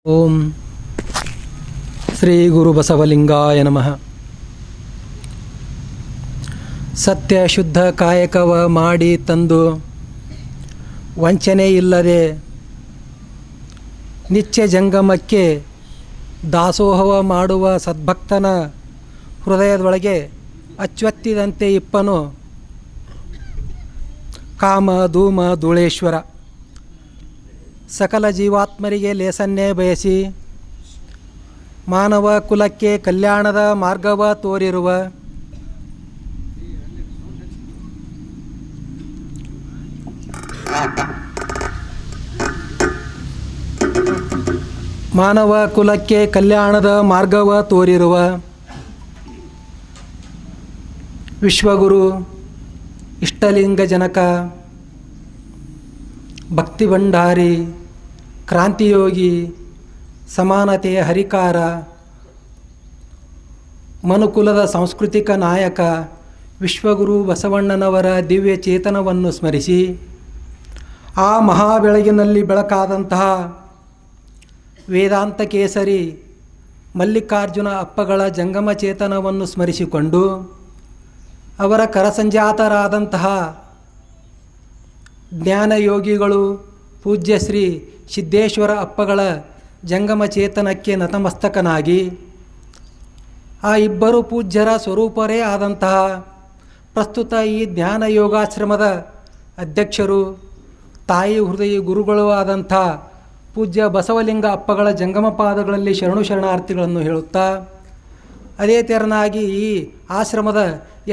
ಓಂ ಶ್ರೀ ಗುರು ಬಸವಲಿಂಗಾಯ ನಮಃ. ಸತ್ಯ ಶುದ್ಧ ಕಾಯಕವ ಮಾಡಿ ತಂದು ವಂಚನೆ ಇಲ್ಲದೆ ನಿತ್ಯ ಜಂಗಮಕ್ಕೆ ದಾಸೋಹವ ಮಾಡುವ ಸದ್ಭಕ್ತನ ಹೃದಯದೊಳಗೆ ಅಚ್ಚೊತ್ತಿದಂತೆ ಇಪ್ಪನು ಕಾಮ ಧೂಮ ಧೂಳೇಶ್ವರ. ಸಕಲ ಜೀವಾತ್ಮರಿಗೆ ಲೇಸನ್ನೇ ಬಯಸಿ ಮಾನವ ಕುಲಕ್ಕೆ ಕಲ್ಯಾಣದ ಮಾರ್ಗವ ತೋರಿರುವ ವಿಶ್ವಗುರು ಇಷ್ಟಲಿಂಗ ಜನಕ ಭಕ್ತಿ ಭಂಡಾರಿ ಕ್ರಾಂತಿಯೋಗಿ ಸಮಾನತೆಯ ಹರಿಕಾರ ಮನುಕುಲದ ಸಾಂಸ್ಕೃತಿಕ ನಾಯಕ ವಿಶ್ವಗುರು ಬಸವಣ್ಣನವರ ದಿವ್ಯ ಚೇತನವನ್ನು ಸ್ಮರಿಸಿ ಆ ಮಹಾಬೆಳಗಿನಲ್ಲಿ ಬೆಳಕಾದಂತಹ ವೇದಾಂತ ಕೇಸರಿ ಮಲ್ಲಿಕಾರ್ಜುನ ಅಪ್ಪಗಳ ಜಂಗಮ ಚೇತನವನ್ನು ಸ್ಮರಿಸಿಕೊಂಡು ಅವರ ಕರಸಂಜಾತರಾದಂತಹ ಜ್ಞಾನಯೋಗಿಗಳು ಪೂಜ್ಯ ಶ್ರೀ ಸಿದ್ದೇಶ್ವರ ಅಪ್ಪಗಳ ಜಂಗಮ ಚೇತನಕ್ಕೆ ನತಮಸ್ತಕನಾಗಿ ಆ ಇಬ್ಬರು ಪೂಜ್ಯರ ಸ್ವರೂಪರೇ ಆದಂತಹ ಪ್ರಸ್ತುತ ಈ ಜ್ಞಾನ ಯೋಗಾಶ್ರಮದ ಅಧ್ಯಕ್ಷರು ತಾಯಿ ಹೃದಯ ಗುರುಗಳು ಆದಂಥ ಪೂಜ್ಯ ಬಸವಲಿಂಗ ಅಪ್ಪಗಳ ಜಂಗಮ ಪಾದಗಳಲ್ಲಿ ಶರಣಾರ್ಥಿಗಳನ್ನು ಹೇಳುತ್ತಾ, ಅದೇ ತೆರನಾಗಿ ಈ ಆಶ್ರಮದ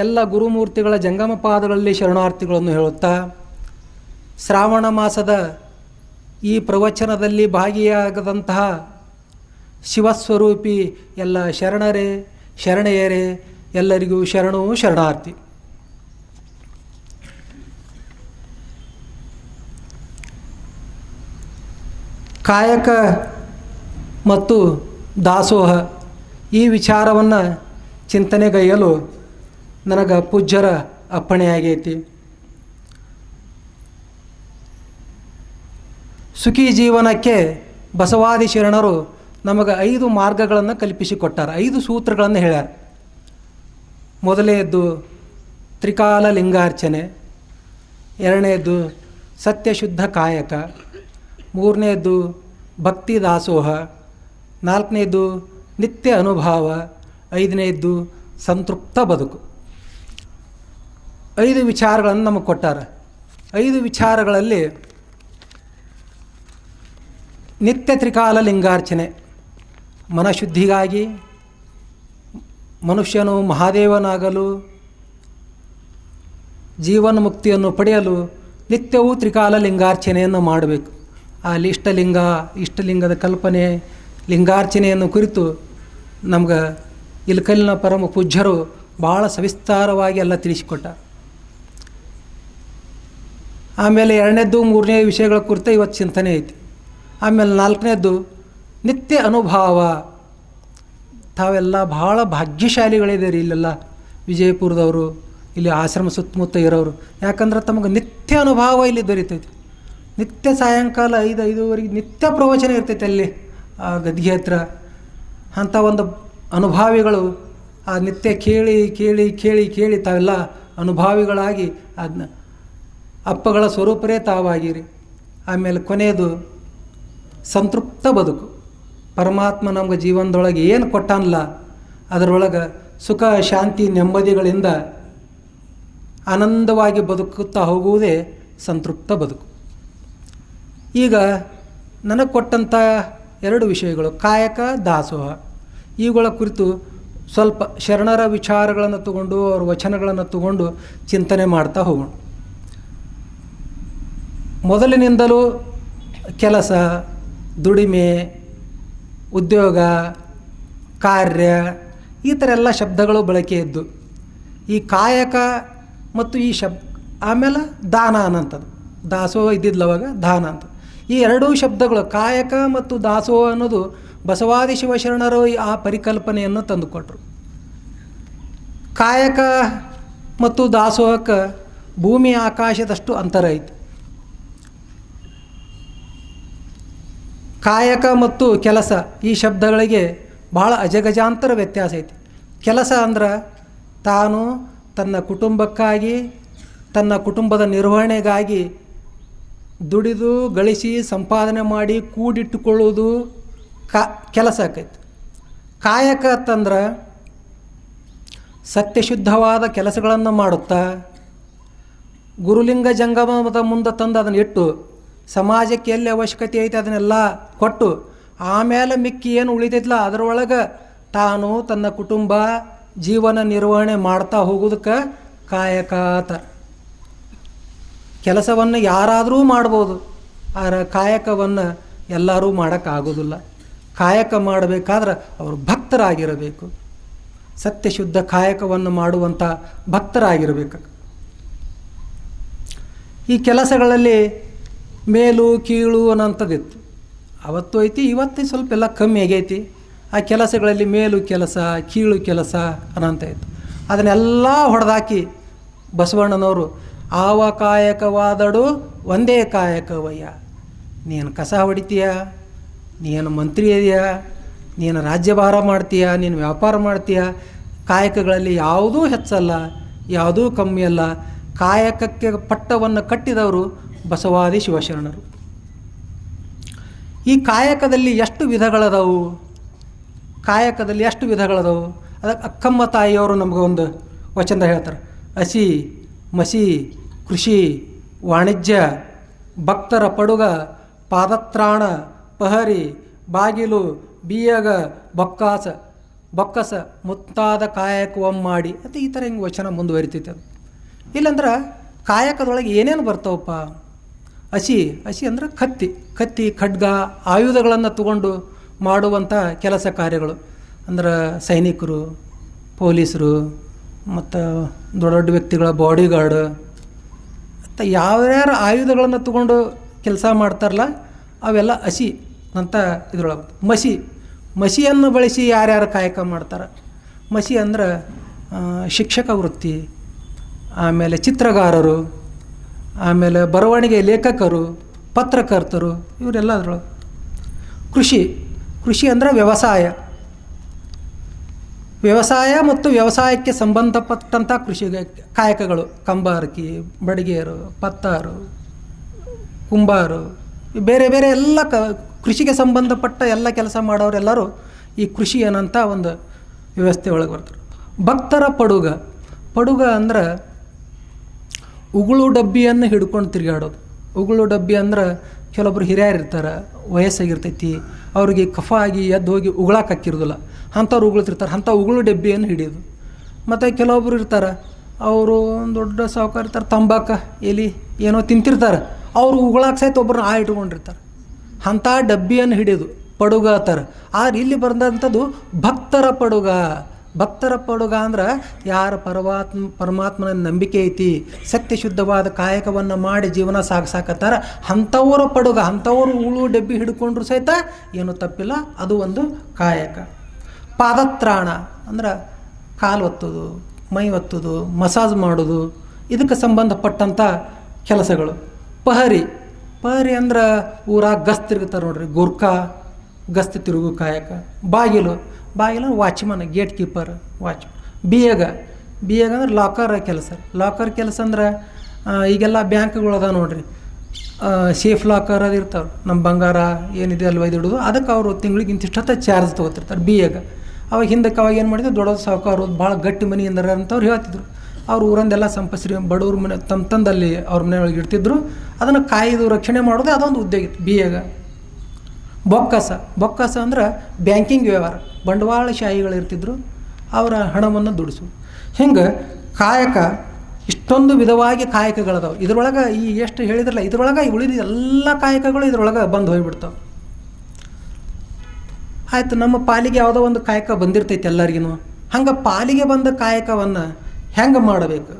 ಎಲ್ಲ ಗುರುಮೂರ್ತಿಗಳ ಜಂಗಮ ಪಾದಗಳಲ್ಲಿ ಶರಣಾರ್ಥಿಗಳನ್ನು ಹೇಳುತ್ತಾ, ಶ್ರಾವಣ ಮಾಸದ ಈ ಪ್ರವಚನದಲ್ಲಿ ಭಾಗಿಯಾಗದಂತಹ ಶಿವಸ್ವರೂಪಿ ಎಲ್ಲ ಶರಣರೇ ಶರಣೆಯರೇ ಎಲ್ಲರಿಗೂ ಶರಣಾರ್ಥಿ. ಕಾಯಕ ಮತ್ತು ದಾಸೋಹ ಈ ವಿಚಾರವನ್ನು ಚಿಂತನೆಗೈಯಲು ನನಗೆ ಪೂಜ್ಯರ ಅಪ್ಪಣೆಯಾಗೈತಿ. ಸುಖಿ ಜೀವನಕ್ಕೆ ಬಸವಾದಿ ಶರಣರು ನಮಗೆ 5 ಮಾರ್ಗಗಳನ್ನು ಕಲ್ಪಿಸಿಕೊಟ್ಟಾರ, 5 ಸೂತ್ರಗಳನ್ನು ಹೇಳ್ಯಾರ. ಮೊದಲನೇದ್ದು ತ್ರಿಕಾಲ ಲಿಂಗಾರ್ಚನೆ, ಎರಡನೇದ್ದು ಸತ್ಯಶುದ್ಧ ಕಾಯಕ, ಮೂರನೇದ್ದು ಭಕ್ತಿ ದಾಸೋಹ, ನಾಲ್ಕನೇದ್ದು ನಿತ್ಯ ಅನುಭವ, ಐದನೇದ್ದು ಸಂತೃಪ್ತ ಬದುಕು. 5 ವಿಚಾರಗಳನ್ನು ನಮಗೆ ಕೊಟ್ಟಾರ. 5 ವಿಚಾರಗಳಲ್ಲಿ ನಿತ್ಯ ತ್ರಿಕಾಲ ಲಿಂಗಾರ್ಚನೆ ಮನಶುದ್ಧಿಗಾಗಿ ಮನುಷ್ಯನು ಮಹಾದೇವನಾಗಲು ಜೀವನ ಮುಕ್ತಿಯನ್ನು ಪಡೆಯಲು ನಿತ್ಯವೂ ತ್ರಿಕಾಲ ಲಿಂಗಾರ್ಚನೆಯನ್ನು ಮಾಡಬೇಕು. ಅಲ್ಲಿ ಇಷ್ಟಲಿಂಗದ ಕಲ್ಪನೆ ಲಿಂಗಾರ್ಚನೆಯನ್ನು ಕುರಿತು ನಮ್ಗೆ ಇಲ್ಕಲ್ಲಿನ ಪರಮ ಪೂಜ್ಯರು ಭಾಳ ಸವಿಸ್ತಾರವಾಗಿ ಎಲ್ಲ ತಿಳಿಸಿಕೊಟ್ಟ. ಆಮೇಲೆ ಎರಡನೇದ್ದು ಮೂರನೇ ವಿಷಯಗಳ ಕುರಿತು ಇವತ್ತು ಚಿಂತನೆ ಐತಿ. ಆಮೇಲೆ ನಾಲ್ಕನೇದ್ದು ನಿತ್ಯ ಅನುಭವ. ತಾವೆಲ್ಲ ಭಾಳ ಭಾಗ್ಯಶಾಲಿಗಳಿದ್ದೀರಿ ಇಲ್ಲೆಲ್ಲ ವಿಜಯಪುರದವರು, ಇಲ್ಲಿ ಆಶ್ರಮ ಸುತ್ತಮುತ್ತ ಇರೋರು. ಯಾಕಂದ್ರೆ ತಮಗೆ ನಿತ್ಯ ಅನುಭವ ಇಲ್ಲಿ ದೊರೀತೈತಿ. ನಿತ್ಯ ಸಾಯಂಕಾಲ 5-5:30 ನಿತ್ಯ ಪ್ರವಚನ ಇರ್ತೈತೆ ಅಲ್ಲಿ ಆ ಗದ್ಗೆ ಹತ್ರ. ಅಂಥ ಒಂದು ಅನುಭಾವಿಗಳು ಆ ನಿತ್ಯ ಕೇಳಿ ಕೇಳಿ ಕೇಳಿ ಕೇಳಿ ತಾವೆಲ್ಲ ಅನುಭಾವಿಗಳಾಗಿ ಅದನ್ನ ಅಪ್ಪಗಳ ಸ್ವರೂಪರೇ ತಾವಾಗಿರಿ. ಆಮೇಲೆ ಕೊನೆಯದು ಸಂತೃಪ್ತ ಬದುಕು. ಪರಮಾತ್ಮ ನಮ್ಗೆ ಜೀವನದೊಳಗೆ ಏನು ಕೊಟ್ಟಾನಲ್ಲ ಅದರೊಳಗೆ ಸುಖ ಶಾಂತಿ ನೆಮ್ಮದಿಗಳಿಂದ ಆನಂದವಾಗಿ ಬದುಕುತ್ತಾ ಹೋಗುವುದೇ ಸಂತೃಪ್ತ ಬದುಕು. ಈಗ ನನಗೆ ಕೊಟ್ಟಂಥ 2 ವಿಷಯಗಳು ಕಾಯಕ ದಾಸೋಹ, ಇವುಗಳ ಕುರಿತು ಸ್ವಲ್ಪ ಶರಣರ ವಿಚಾರಗಳನ್ನು ತಗೊಂಡು ಅವ್ರ ವಚನಗಳನ್ನು ತಗೊಂಡು ಚಿಂತನೆ ಮಾಡ್ತಾ ಹೋಗೋಣ. ಮೊದಲಿನಿಂದಲೂ ಕೆಲಸ, ದುಡಿಮೆ, ಉದ್ಯೋಗ, ಕಾರ್ಯ ಈ ಥರ ಎಲ್ಲ ಶಬ್ದಗಳು ಬಳಕೆ ಇದ್ದು ಈ ಕಾಯಕ ಮತ್ತು ಈ ಆಮೇಲೆ ದಾನ ಅನ್ನಂಥದ್ದು, ದಾಸೋಹ ಇದ್ದಿದ್ಲವಾಗ ದಾನ ಅಂತ. ಈ 2 ಶಬ್ದಗಳು ಕಾಯಕ ಮತ್ತು ದಾಸೋಹ ಅನ್ನೋದು ಬಸವಾದಿ ಶಿವಶರಣರು ಆ ಪರಿಕಲ್ಪನೆಯನ್ನು ತಂದುಕೊಟ್ರು. ಕಾಯಕ ಮತ್ತು ದಾಸೋಹಕ್ಕೆ ಭೂಮಿ ಆಕಾಶದಷ್ಟು ಅಂತರ ಐತಿ. ಕಾಯಕ ಮತ್ತು ಕೆಲಸ ಈ ಶಬ್ದಗಳಿಗೆ ಭಾಳ ಅಜಗಜಾಂತರ ವ್ಯತ್ಯಾಸ ಐತಿ. ಕೆಲಸ ಅಂದ್ರೆ ತಾನು ತನ್ನ ಕುಟುಂಬಕ್ಕಾಗಿ, ತನ್ನ ಕುಟುಂಬದ ನಿರ್ವಹಣೆಗಾಗಿ ದುಡಿದು ಗಳಿಸಿ ಸಂಪಾದನೆ ಮಾಡಿ ಕೂಡಿಟ್ಟುಕೊಳ್ಳುವುದು ಕೆಲಸ ಆಕೈತಿ. ಕಾಯಕ ಅಂತಂದ್ರೆ ಸತ್ಯಶುದ್ಧವಾದ ಕೆಲಸಗಳನ್ನು ಮಾಡುತ್ತಾ ಗುರುಲಿಂಗ ಜಂಗಮದ ಮುಂದೆ ತಂದು ಅದನ್ನು ಇಟ್ಟು ಸಮಾಜಕ್ಕೆ ಎಲ್ಲಿ ಅವಶ್ಯಕತೆ ಐತೆ ಅದನ್ನೆಲ್ಲ ಕೊಟ್ಟು ಆಮೇಲೆ ಮಿಕ್ಕಿ ಏನು ಉಳಿತೈತಲ್ಲ ಅದರೊಳಗೆ ತಾನು ತನ್ನ ಕುಟುಂಬ ಜೀವನ ನಿರ್ವಹಣೆ ಮಾಡ್ತಾ ಹೋಗೋದಕ್ಕೆ ಕಾಯಕ ಅಂತ. ಕೆಲಸವನ್ನು ಯಾರಾದರೂ ಮಾಡ್ಬೋದು, ಆದರೆ ಕಾಯಕವನ್ನು ಎಲ್ಲರೂ ಮಾಡೋಕ್ಕಾಗೋದಿಲ್ಲ. ಕಾಯಕ ಮಾಡಬೇಕಾದ್ರೆ ಅವರು ಭಕ್ತರಾಗಿರಬೇಕು, ಸತ್ಯಶುದ್ಧ ಕಾಯಕವನ್ನು ಮಾಡುವಂಥ ಭಕ್ತರಾಗಿರಬೇಕು. ಈ ಕೆಲಸಗಳಲ್ಲಿ ಮೇಲು ಕೀಳು ಅನ್ನೋಂಥದ್ದಿತ್ತು, ಅವತ್ತು ಐತಿ, ಇವತ್ತು ಸ್ವಲ್ಪ ಎಲ್ಲ ಕಮ್ಮಿ ಆಗೈತಿ. ಆ ಕೆಲಸಗಳಲ್ಲಿ ಮೇಲು ಕೆಲಸ ಕೀಳು ಕೆಲಸ ಅನ್ನೋಂಥ ಇತ್ತು. ಅದನ್ನೆಲ್ಲ ಹೊಡೆದಾಕಿ ಬಸವಣ್ಣನವರು ಆವ ಕಾಯಕವಾದಡು ಒಂದೇ ಕಾಯಕವಯ್ಯ. ನೀನು ಕಸ ಹೊಡಿತೀಯ, ನೀನು ಮಂತ್ರಿ ಇದೆಯಾ, ನೀನು ರಾಜ್ಯಭಾರ ಮಾಡ್ತೀಯ, ನೀನು ವ್ಯಾಪಾರ ಮಾಡ್ತೀಯ, ಕಾಯಕಗಳಲ್ಲಿ ಯಾವುದೂ ಹೆಚ್ಚಲ್ಲ, ಯಾವುದೂ ಕಮ್ಮಿ ಅಲ್ಲ. ಕಾಯಕಕ್ಕೆ ಪಟ್ಟವನ್ನು ಕಟ್ಟಿದವರು ಬಸವಾದಿ ಶಿವಶರಣರು. ಈ ಕಾಯಕದಲ್ಲಿ ಎಷ್ಟು ವಿಧಗಳದವು? ಕಾಯಕದಲ್ಲಿ ಎಷ್ಟು ವಿಧಗಳದವು? ಅದಕ್ಕೆ ಅಕ್ಕಮ್ಮ ತಾಯಿಯವರು ನಮಗೆ ಒಂದು ವಚನ ಹೇಳ್ತಾರೆ. ಹಸಿ ಮಸಿ ಕೃಷಿ ವಾಣಿಜ್ಯ ಭಕ್ತರ ಪಡುಗ ಪಾದತ್ರಾಣ ಪಹರಿ ಬಾಗಿಲು ಬಿಯಗ ಬೊಕ್ಕಸ ಮುತ್ತಾದ ಕಾಯಕವಮ್ಮ ಮಾಡಿ ಅಂತ ಈ ಥರ ಹಿಂಗೆ ವಚನ ಮುಂದುವರಿತೈತೆ. ಅದು ಇಲ್ಲಂದ್ರೆ ಕಾಯಕದೊಳಗೆ ಏನೇನು ಬರ್ತಾವಪ್ಪ? ಹಸಿ ಅಂದ್ರೆ ಕತ್ತಿ ಖಡ್ಗ ಆಯುಧಗಳನ್ನು ತಗೊಂಡು ಮಾಡುವಂಥ ಕೆಲಸ ಕಾರ್ಯಗಳು ಅಂದ್ರೆ ಸೈನಿಕರು, ಪೊಲೀಸರು ಮತ್ತು ದೊಡ್ಡ ದೊಡ್ಡ ವ್ಯಕ್ತಿಗಳ ಬಾಡಿಗಾರ್ಡ್ ಮತ್ತು ಯಾವ್ಯಾರು ಆಯುಧಗಳನ್ನು ತಗೊಂಡು ಕೆಲಸ ಮಾಡ್ತಾರಲ್ಲ ಅವೆಲ್ಲ ಹಸಿ ಅಂತ ಇದ್ರೊಳಗೆ. ಮಸಿಯನ್ನು ಬಳಸಿ ಯಾರ್ಯಾರು ಕಾಯಕ ಮಾಡ್ತಾರೆ? ಮಸಿ ಅಂದ್ರೆ ಶಿಕ್ಷಕ ವೃತ್ತಿ, ಆಮೇಲೆ ಚಿತ್ರಗಾರರು, ಆಮೇಲೆ ಬರವಣಿಗೆ ಲೇಖಕರು, ಪತ್ರಕರ್ತರು, ಇವರೆಲ್ಲ ಅದರೊಳಗೆ. ಕೃಷಿ ಅಂದರೆ ವ್ಯವಸಾಯ ಮತ್ತು ವ್ಯವಸಾಯಕ್ಕೆ ಸಂಬಂಧಪಟ್ಟಂಥ ಕೃಷಿ ಕಾಯಕಗಳು. ಕಂಬಾರಕಿ, ಬಡಿಗೇರು, ಪತ್ತಾರು, ಕುಂಬಾರು, ಬೇರೆ ಬೇರೆ ಎಲ್ಲ ಕೃಷಿಗೆ ಸಂಬಂಧಪಟ್ಟ ಎಲ್ಲ ಕೆಲಸ ಮಾಡೋರೆಲ್ಲರೂ ಈ ಕೃಷಿ ಅನ್ನೋಂಥ ಒಂದು ವ್ಯವಸ್ಥೆ ಒಳಗೆ ಬರ್ತಾರೆ. ಭಕ್ತರ ಪಡುಗ ಅಂದ್ರೆ ಉಗುಳು ಡಬ್ಬಿಯನ್ನು ಹಿಡ್ಕೊಂಡು ತಿರುಗಾಡೋದು. ಉಗುಳು ಡಬ್ಬಿ ಅಂದ್ರೆ ಕೆಲವೊಬ್ರು ಹಿರಿಯರು ಇರ್ತಾರೆ, ವಯಸ್ಸಾಗಿರ್ತೈತಿ, ಅವ್ರಿಗೆ ಕಫ ಆಗಿ ಎದ್ದು ಹೋಗಿ ಉಗುಳಕ್ಕೆ ಹಾಕಿರೋದಿಲ್ಲ, ಅಂಥವ್ರು ಉಗುಳ್ತಿರ್ತಾರೆ, ಅಂಥ ಉಗುಳು ಡಬ್ಬಿಯನ್ನು ಹಿಡಿಯೋದು. ಮತ್ತು ಕೆಲವೊಬ್ರು ಇರ್ತಾರೆ, ಅವರು ದೊಡ್ಡ ಸಾವುಕಾರ ಇರ್ತಾರೆ, ತಂಬಾಕು ಎಲೆ ಏನೋ ತಿಂತಿರ್ತಾರೆ, ಅವರು ಉಗುಳಕ್ಕೆ ಸಹಿತ ಒಬ್ಬರನ್ನ ಇಟ್ಕೊಂಡಿರ್ತಾರೆ, ಅಂಥ ಡಬ್ಬಿಯನ್ನು ಹಿಡಿಯೋದು ಪಡುಗ ಅಂತಾರೆ. ಆದರೆ ಇಲ್ಲಿ ಬಂದಂಥದ್ದು ಭಕ್ತರ ಪಡುಗ ಅಂದ್ರೆ ಯಾರ ಪರಮಾತ್ಮನ ನಂಬಿಕೆ ಐತಿ, ಸತ್ಯಶುದ್ಧವಾದ ಕಾಯಕವನ್ನು ಮಾಡಿ ಜೀವನ ಸಾಗಿಸಾಕತ್ತಾರ ಅಂಥವರ ಪಡುಗ. ಅಂಥವರು ಉಳು ಡಬ್ಬಿ ಹಿಡ್ಕೊಂಡ್ರು ಸಹಿತ ಏನೂ ತಪ್ಪಿಲ್ಲ, ಅದು ಒಂದು ಕಾಯಕ. ಪಾದತ್ರಾಣ ಅಂದ್ರೆ ಕಾಲು ಒತ್ತೋದು, ಮೈ ಒತ್ತೋದು, ಮಸಾಜ್ ಮಾಡೋದು, ಇದಕ್ಕೆ ಸಂಬಂಧಪಟ್ಟಂಥ ಕೆಲಸಗಳು. ಪಹರಿ ಅಂದ್ರೆ ಊರಾಗ ಗಸ್ತು ತಿರುಗುತ್ತಾರೆ ನೋಡ್ರಿ, ಗುರ್ಕಾ ಗಸ್ತು ತಿರುಗು ಕಾಯಕ. ಬಾಗಿಲು ವಾಚ್ಮನ್, ಗೇಟ್ ಕೀಪರ್, ಬಿಯಗ ಅಂದ್ರೆ ಲಾಕರ್ ಕೆಲಸ ಅಂದ್ರೆ ಈಗೆಲ್ಲ ಬ್ಯಾಂಕ್ಗಳು ಅದ ನೋಡ್ರಿ, ಸೇಫ್ ಲಾಕರ್ ಅದು ಇರ್ತಾವೆ, ನಮ್ಮ ಬಂಗಾರ ಏನಿದೆ ಅಲ್ಲಿ ಒಯ್ದಿಡೋದು, ಅದಕ್ಕೆ ಅವರು ತಿಂಗಳಿಗೆ ಇಂತಿಷ್ಟೊತ್ತ ಚಾರ್ಜ್ ತೊಗೋತಿರ್ತಾರೆ. ಬಿಯಗ ಅವಾಗ ಹಿಂದಕ್ಕೆ ಅವಾಗ ಏನು ಮಾಡಿದ್ರು, ದೊಡ್ಡ ಸಾವುಕಾರು ಭಾಳ ಗಟ್ಟಿ ಮನೆ ಎಂದಾರ ಅಂತವ್ರು ಹೇಳ್ತಿದ್ರು. ಅವ್ರು ಊರಂದೆಲ್ಲ ಸಂಪಸ್ರಿ ಬಡವ್ರ ಮನೆ ತಂದಲ್ಲಿ ಅವ್ರ ಮನೆಯೊಳಗೆ ಇಡ್ತಿದ್ರು, ಅದನ್ನು ಕಾಯ್ದು ರಕ್ಷಣೆ ಮಾಡೋದು ಅದೊಂದು ಉದ್ಯೋಗ ಇತ್ತು. ಬಿಯಗ ಬೊಕ್ಕಸ ಅಂದ್ರೆ ಬ್ಯಾಂಕಿಂಗ್ ವ್ಯವಹಾರ, ಬಂಡವಾಳಶಾಹಿಗಳಿರ್ತಿದ್ರು, ಅವರ ಹಣವನ್ನು ದುಡಿಸೋದು. ಹಿಂಗೆ ಕಾಯಕ ಇಷ್ಟೊಂದು ವಿಧವಾಗಿ ಕಾಯಕಗಳದಾವೆ. ಇದರೊಳಗೆ ಈ ಎಷ್ಟು ಹೇಳಿದ್ರಲ್ಲ, ಇದರೊಳಗೆ ಉಳಿದ ಎಲ್ಲ ಕಾಯಕಗಳು ಇದರೊಳಗೆ ಬಂದು ಹೋಗಿಬಿಡ್ತಾವೆ. ಆಯಿತು, ನಮ್ಮ ಪಾಲಿಗೆ ಯಾವುದೋ ಒಂದು ಕಾಯಕ ಬಂದಿರ್ತೈತೆ ಎಲ್ಲರಿಗೂ. ಹಂಗೆ ಪಾಲಿಗೆ ಬಂದ ಕಾಯಕವನ್ನು ಹೆಂಗೆ ಮಾಡಬೇಕು,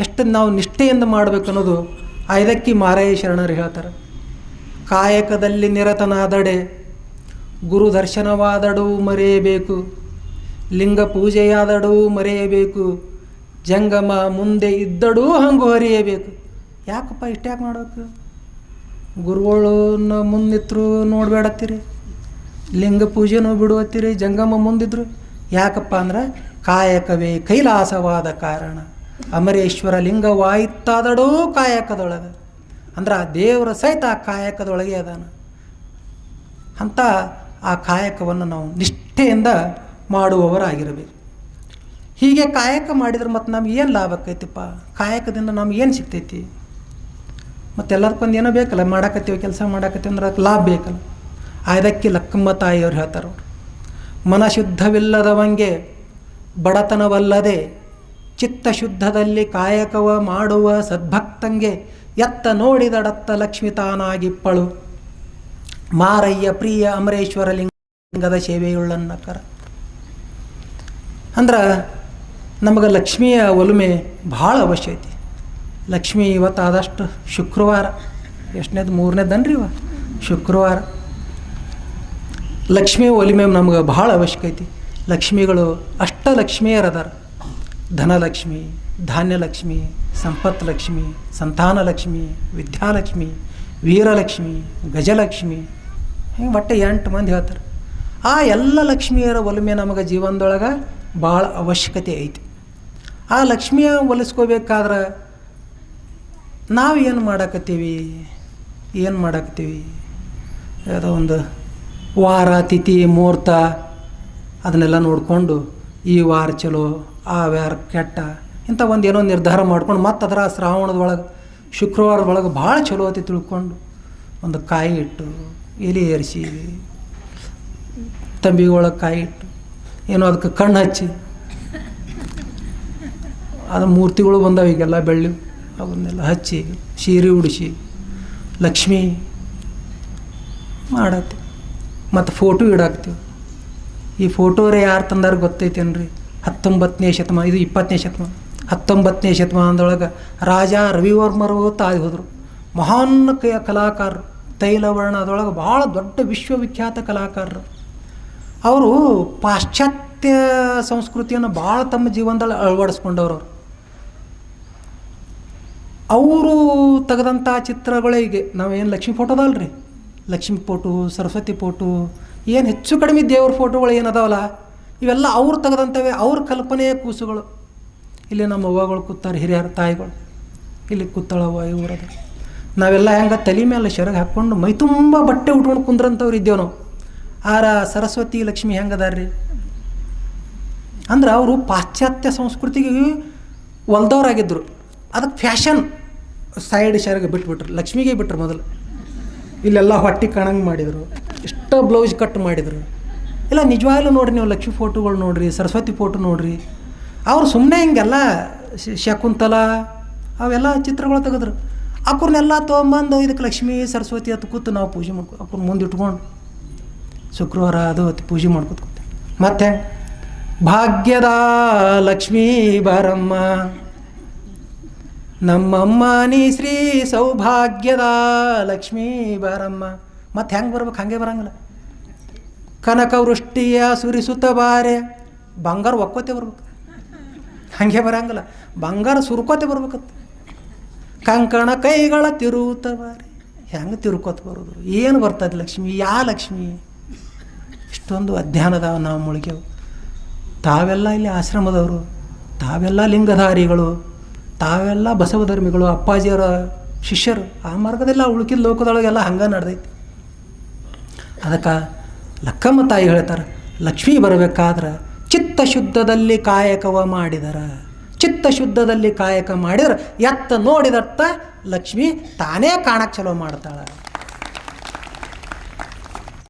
ಎಷ್ಟು ನಾವು ನಿಷ್ಠೆಯಿಂದ ಮಾಡಬೇಕು ಅನ್ನೋದು ಐದಕ್ಕಿ ಮಾರಯ್ಯ ಶರಣರು ಹೇಳ್ತಾರೆ. ಕಾಯಕದಲ್ಲಿ ನಿರತನಾದಡೆ ಗುರು ದರ್ಶನವಾದಡೂ ಮರೆಯಬೇಕು, ಲಿಂಗ ಪೂಜೆಯಾದಡೂ ಮರೆಯಬೇಕು, ಜಂಗಮ ಮುಂದೆ ಇದ್ದಡೂ ಹಂಗು ಹರಿಯಬೇಕು. ಯಾಕಪ್ಪ ಇಷ್ಟ್ಯಾಕೆ ಮಾಡಬೇಕು? ಗುರುಗಳನ್ನ ಮುಂದಿತ್ತರು ನೋಡಬೇಡತ್ತೀರಿ, ಲಿಂಗ ಪೂಜೆನೂ ಬಿಡುವತ್ತೀರಿ, ಜಂಗಮ ಮುಂದಿದ್ರು. ಯಾಕಪ್ಪ ಅಂದ್ರೆ ಕಾಯಕವೇ ಕೈಲಾಸವಾದ ಕಾರಣ. ಅಮರೇಶ್ವರ ಲಿಂಗವಾಯಿತಾದಡೂ ಕಾಯಕದೊಳಗೆ ಅಂದ್ರೆ ಆ ದೇವರ ಸಹಿತ ಆ ಕಾಯಕದೊಳಗೆ ಅದಾನ. ಅಂಥ ಆ ಕಾಯಕವನ್ನು ನಾವು ನಿಷ್ಠೆಯಿಂದ ಮಾಡುವವರಾಗಿರಬೇಕು. ಹೀಗೆ ಕಾಯಕ ಮಾಡಿದ್ರೆ ಮತ್ತು ನಮ್ಗೆ ಏನು ಲಾಭ ಆಕೈತಿಪ್ಪ? ಕಾಯಕದಿಂದ ನಮ್ಗೆ ಏನು ಸಿಗ್ತೈತಿ? ಮತ್ತು ಎಲ್ಲದಕ್ಕೊಂದು ಏನೋ ಬೇಕಲ್ಲ, ಮಾಡಾಕತ್ತೀವಿ ಕೆಲಸ ಮಾಡಾಕತ್ತೀವಿ ಅಂದ್ರೆ ಅದಕ್ಕೆ ಲಾಭ ಬೇಕಲ್ಲ. ಅದಕ್ಕೆ ಲಕ್ಕಮ್ಮ ತಾಯಿಯವ್ರು ಹೇಳ್ತಾರೆ, ಮನಶುದ್ಧವಿಲ್ಲದವಂಗೆ ಬಡತನವಲ್ಲದೆ ಚಿತ್ತಶುದ್ಧದಲ್ಲಿ ಕಾಯಕವ ಮಾಡುವ ಸದ್ಭಕ್ತಂಗೆ ಎತ್ತ ನೋಡಿದಡತ್ತ ಲಕ್ಷ್ಮಿ ತಾನಾಗಿಪ್ಪಳು ಮಾರಯ್ಯ ಪ್ರಿಯ ಅಮರೇಶ್ವರ ಲಿಂಗದ ಸೇವೆಯುಳ್ಳನ್ನಕರ. ಅಂದ್ರೆ ನಮಗೆ ಲಕ್ಷ್ಮಿಯ ಒಲುಮೆ ಭಾಳ ಅವಶ್ಯ ಐತಿ. ಲಕ್ಷ್ಮಿ ಇವತ್ತು ಆದಷ್ಟು ಶುಕ್ರವಾರ, ಎಷ್ಟನೇದು 3ನೇದನ್ರಿ ಇವ ಶುಕ್ರವಾರ. ಲಕ್ಷ್ಮಿ ಒಲಿಮೆ ನಮ್ಗೆ ಭಾಳ ಅವಶ್ಯಕ ಐತಿ. ಲಕ್ಷ್ಮಿಗಳು ಅಷ್ಟಲಕ್ಷ್ಮಿಯರದಾರ. ಧನಲಕ್ಷ್ಮಿ, ಧಾನ್ಯಲಕ್ಷ್ಮಿ, ಸಂಪತ್ ಲಕ್ಷ್ಮಿ, ಸಂತಾನ ಲಕ್ಷ್ಮಿ, ವಿದ್ಯಾಲಕ್ಷ್ಮಿ, ವೀರಲಕ್ಷ್ಮಿ, ಗಜಲಕ್ಷ್ಮಿ, ಹಿಂಗೆ ಒಟ್ಟು 8 ಮಂದಿ ಹೇಳ್ತಾರೆ. ಆ ಎಲ್ಲ ಲಕ್ಷ್ಮಿಯರ ಒಲಿಮೆ ನಮಗೆ ಜೀವನದೊಳಗೆ ಭಾಳ ಅವಶ್ಯಕತೆ ಐತಿ. ಆ ಲಕ್ಷ್ಮಿಯ ಒಲಿಸ್ಕೋಬೇಕಾದ್ರೆ ನಾವು ಏನು ಮಾಡಾಕತ್ತೀವಿ? ಯಾವುದೋ ಒಂದು ವಾರ, ತಿಥಿ, ಮುಹೂರ್ತ ಅದನ್ನೆಲ್ಲ ನೋಡಿಕೊಂಡು ಈ ವಾರ ಚಲೋ, ಆ ವಾರ ಕೆಟ್ಟ, ಇಂಥ ಒಂದು ಏನೋ ನಿರ್ಧಾರ ಮಾಡ್ಕೊಂಡು ಮತ್ತು ಅದರ ಶ್ರಾವಣದೊಳಗೆ ಶುಕ್ರವಾರದೊಳಗೆ ಭಾಳ ಚಲೋ ಐತಿ ತಿಳ್ಕೊಂಡು ಒಂದು ಕಾಯಿ ಇಟ್ಟು, ಎಲೆ ಏರಿಸಿ, ತಂಬಿಗೊಳಗೆ ಕಾಯಿ ಇಟ್ಟು, ಏನೋ ಅದಕ್ಕೆ ಕಣ್ಣು ಹಚ್ಚಿ, ಅದು ಮೂರ್ತಿಗಳು ಬಂದಾವ ಈಗೆಲ್ಲ ಬೆಳ್ಳಿ, ಅವನ್ನೆಲ್ಲ ಹಚ್ಚಿ ಸೀರೆ ಉಡಿಸಿ ಲಕ್ಷ್ಮಿ ಮಾಡತ್ತೀವಿ. ಮತ್ತು ಫೋಟೋ ಇಡಾಕ್ತೀವಿ. ಈ ಫೋಟೋರೇ ಯಾರು ತಂದಾರ ಗೊತ್ತೈತೇನ್ರಿ? 19ನೇ ಶತಮಾನ, ಇದು 20ನೇ ಶತಮಾನ. 19ನೇ ಶತಮಾನದೊಳಗೆ ರಾಜ ರವಿವರ್ಮರು ತಾಯಿ ಹೋದರು. ಮಹಾನ್ ಕಲಾಕಾರರು, ತೈಲವರ್ಣದೊಳಗೆ ಭಾಳ ದೊಡ್ಡ ವಿಶ್ವವಿಖ್ಯಾತ ಕಲಾಕಾರರು. ಅವರು ಪಾಶ್ಚಾತ್ಯ ಸಂಸ್ಕೃತಿಯನ್ನು ಭಾಳ ತಮ್ಮ ಜೀವನದಲ್ಲಿ ಅಳವಡಿಸ್ಕೊಂಡವ್ರು. ಅವರು ತೆಗೆದಂಥ ಚಿತ್ರಗಳಿಗೆ ನಾವೇನು ಲಕ್ಷ್ಮೀ ಫೋಟೋದಲ್ರಿ, ಲಕ್ಷ್ಮೀ ಫೋಟೋ, ಸರಸ್ವತಿ ಫೋಟೋ, ಏನು ಹೆಚ್ಚು ಕಡಿಮೆ ದೇವ್ರ ಫೋಟೋಗಳು ಏನದಾವಲ್ಲ ಇವೆಲ್ಲ ಅವ್ರು ತೆಗೆದಂಥವೇ, ಅವ್ರ ಕಲ್ಪನೆಯ ಕೂಸುಗಳು. ಇಲ್ಲಿ ನಮ್ಮ ಅವ್ವಗಳು ಕೂತಾರೆ, ಹಿರಿಯರ ತಾಯಿಗಳು ಇಲ್ಲಿ ಕೂತಾಳವ್ವ ಇವರದ. ನಾವೆಲ್ಲ ಹೆಂಗೆ ತಲೆ ಮೇಲೆ ಸೆರಗು ಹಾಕ್ಕೊಂಡು ಮೈ ತುಂಬ ಬಟ್ಟೆ ಉಟ್ಕೊಂಡು ಕುಂದ್ರಂಥವ್ರು ಇದ್ದೇವೆ ನಾವು. ಆರ ಸರಸ್ವತಿ ಲಕ್ಷ್ಮಿ ಹೆಂಗದಾರ್ರಿ ಅಂದ್ರೆ ಅವರು ಪಾಶ್ಚಾತ್ಯ ಸಂಸ್ಕೃತಿಗೆ ಒಲ್ದವ್ರಾಗಿದ್ದರು. ಅದಕ್ಕೆ ಫ್ಯಾಷನ್ ಸೈಡ್ ಸೆರಗು ಬಿಟ್ಬಿಟ್ರು, ಲಕ್ಷ್ಮಿಗೆ ಬಿಟ್ರು. ಮೊದಲು ಇಲ್ಲೆಲ್ಲ ಹೊಟ್ಟೆ ಕಾಣಂಗೆ ಮಾಡಿದರು, ಇಷ್ಟ ಬ್ಲೌಸ್ ಕಟ್ ಮಾಡಿದರು. ಇಲ್ಲ ನಿಜವಾಗ್ಲೂ ನೋಡಿರಿ, ನೀವು ಲಕ್ಷ್ಮಿ ಫೋಟೋಗಳು ನೋಡಿರಿ, ಸರಸ್ವತಿ ಫೋಟೋ ನೋಡಿರಿ. ಅವ್ರು ಸುಮ್ಮನೆ ಹಿಂಗೆಲ್ಲ ಶಕುಂತಲ ಅವೆಲ್ಲ ಚಿತ್ರಗಳು ತೆಗೆದ್ರು. ಅವ್ರನ್ನೆಲ್ಲ ತೊಗೊಂಬಂದು ಇದಕ್ಕೆ ಲಕ್ಷ್ಮೀ ಸರಸ್ವತಿ ಹತ್ತು ಕೂತು ನಾವು ಪೂಜೆ ಮಾಡ್ಕೊ, ಅವ್ರ ಮುಂದೆ ಇಟ್ಕೊಂಡು ಶುಕ್ರವಾರ ಅದು ಹೊತ್ತು ಪೂಜೆ ಮಾಡ್ಕೊತ. ಮತ್ತೆ ಭಾಗ್ಯದ ಲಕ್ಷ್ಮೀ ಬಾರಮ್ಮ ನಮ್ಮಮ್ಮ ನೀ ಶ್ರೀ ಸೌಭಾಗ್ಯದ ಲಕ್ಷ್ಮೀ ಬಾರಮ್ಮ. ಮತ್ತು ಹೆಂಗೆ ಬರ್ಬೇಕು? ಹಾಗೆ ಬರಂಗಿಲ್ಲ. ಕನಕ ವೃಷ್ಟಿಯ ಸುರಿಸುತ್ತ ಬಾರೆ, ಬಂಗಾರ ಒಕ್ಕೋತೆ ಬರ್ಬೇಕು, ಹಾಗೆ ಬರಂಗಿಲ್ಲ. ಬಂಗಾರ ಸುರ್ಕೋತೆ ಬರ್ಬೇಕತ್ತ. ಕಂಕಣ ಕೈಗಳ ತಿರುವುತ್ತ ಬಾರೆ, ಹೆಂಗೆ ತಿರ್ಕೋತ ಬರೋದು? ಏನು ಬರ್ತದೆ ಲಕ್ಷ್ಮಿ? ಯಾ ಲಕ್ಷ್ಮಿ? ಇಷ್ಟೊಂದು ಅಧ್ಯಯನದಾವ ನಾವು ಮುಳುಗ್ಯವು. ತಾವೆಲ್ಲ ಇಲ್ಲಿ ಆಶ್ರಮದವರು, ತಾವೆಲ್ಲ ಲಿಂಗಧಾರಿಗಳು, ತಾವೆಲ್ಲ ಬಸವಧರ್ಮಿಗಳು, ಅಪ್ಪಾಜಿಯವರ ಶಿಷ್ಯರು. ಆ ಮಾರ್ಗದೆಲ್ಲ ಉಳುಕಿದ ಲೋಕದೊಳಗೆಲ್ಲ ಹಂಗೆ ನಡೆದೈತಿ. ಅದಕ್ಕೆ ಲಕ್ಕಮ್ಮ ತಾಯಿ ಹೇಳ್ತಾರೆ, ಲಕ್ಷ್ಮೀ ಬರಬೇಕಾದ್ರೆ ಚಿತ್ತಶುದ್ಧದಲ್ಲಿ ಕಾಯಕವ ಮಾಡಿದರ. ಚಿತ್ತಶುದ್ಧದಲ್ಲಿ ಕಾಯಕ ಮಾಡಿದ್ರೆ ಎತ್ತ ನೋಡಿದತ್ತ ಲಕ್ಷ್ಮಿ ತಾನೇ ಕಾಣಕ್ಕೆ ಚಲೋ ಮಾಡ್ತಾಳೆ.